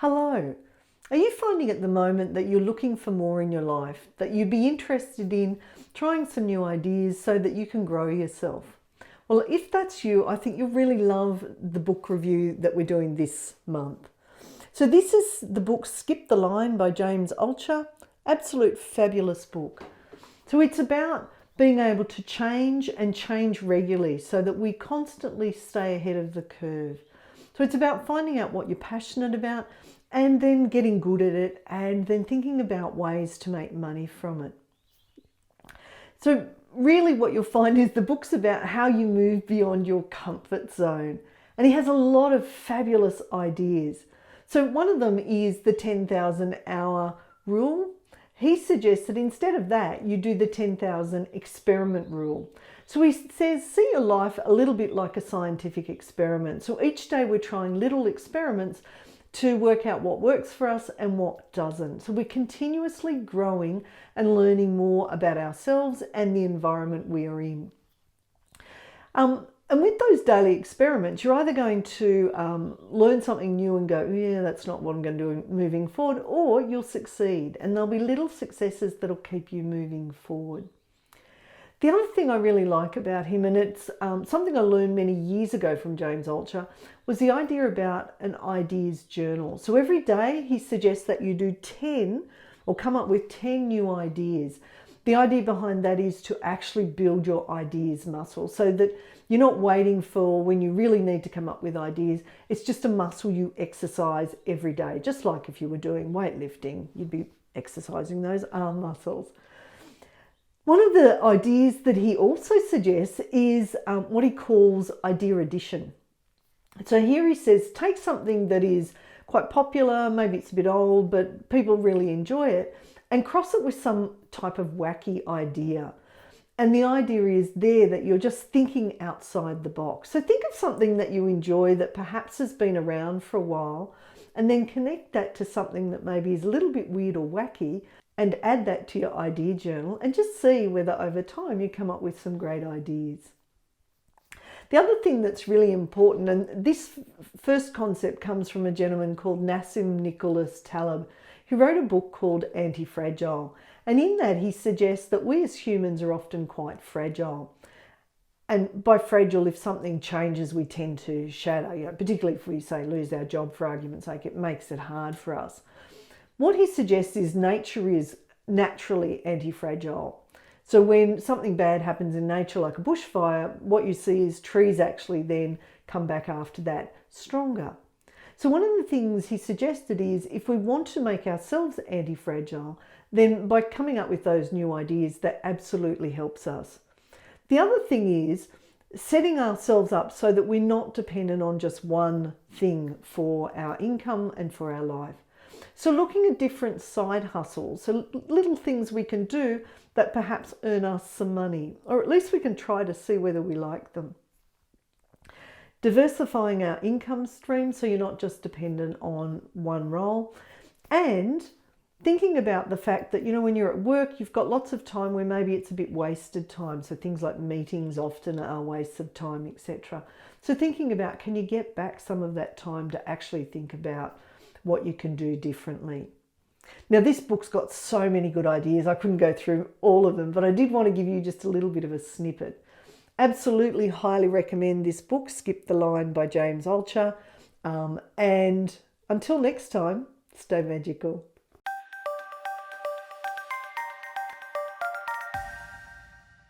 Hello. Are you finding at the moment that you're looking for more in your life, that you'd be interested in trying some new ideas so that you can grow yourself? Well, if that's you, I think you'll really love the book review that we're doing this month. So this is the book Skip the Line by James Altucher. Absolute fabulous book. So it's about being able to change and change regularly so that we constantly stay ahead of the curve. So it's about finding out what you're passionate about and then getting good at it and then thinking about ways to make money from it. So really what you'll find is the book's about how you move beyond your comfort zone. And he has a lot of fabulous ideas. So one of them is the 10,000 hour rule. He suggests that instead of that, you do the 10,000 experiment rule. So he says, see your life a little bit like a scientific experiment. So each day we're trying little experiments to work out what works for us and what doesn't. So we're continuously growing and learning more about ourselves and the environment we are in. And with those daily experiments, you're either going to learn something new and go, yeah, that's not what I'm going to do moving forward, or you'll succeed. And there'll be little successes that'll keep you moving forward. The other thing I really like about him, and it's something I learned many years ago from James Altucher, was the idea about an ideas journal. So every day he suggests that you do 10 or come up with 10 new ideas. The idea behind that is to actually build your ideas muscle so that you're not waiting for when you really need to come up with ideas. It's just a muscle you exercise every day. Just like if you were doing weightlifting, you'd be exercising those arm muscles. One of the ideas that he also suggests is what he calls idea addition. So here he says, take something that is quite popular, maybe it's a bit old, but people really enjoy it, and cross it with some type of wacky idea. And the idea is there that you're just thinking outside the box. So think of something that you enjoy that perhaps has been around for a while, and then connect that to something that maybe is a little bit weird or wacky, and add that to your idea journal and just see whether over time you come up with some great ideas. The other thing that's really important, and this first concept comes from a gentleman called Nassim Nicholas Taleb, who wrote a book called Antifragile. And in that he suggests that we as humans are often quite fragile. And by fragile, if something changes, we tend to shatter, particularly if we say lose our job for argument's sake, it makes it hard for us. What he suggests is nature is naturally anti-fragile. So when something bad happens in nature, like a bushfire, what you see is trees actually then come back after that stronger. So one of the things he suggested is if we want to make ourselves anti-fragile, then by coming up with those new ideas, that absolutely helps us. The other thing is setting ourselves up so that we're not dependent on just one thing for our income and for our life. So looking at different side hustles, so little things we can do that perhaps earn us some money, or at least we can try to see whether we like them. Diversifying our income stream so you're not just dependent on one role, and thinking about the fact that, when you're at work, you've got lots of time where maybe it's a bit wasted time. So things like meetings often are wastes of time, etc. So thinking about, can you get back some of that time to actually think about what you can do differently. Now this book's got so many good ideas, I couldn't go through all of them, but I did want to give you just a little bit of a snippet. Absolutely highly recommend this book, Skip the Line by James Altucher. And until next time, stay magical.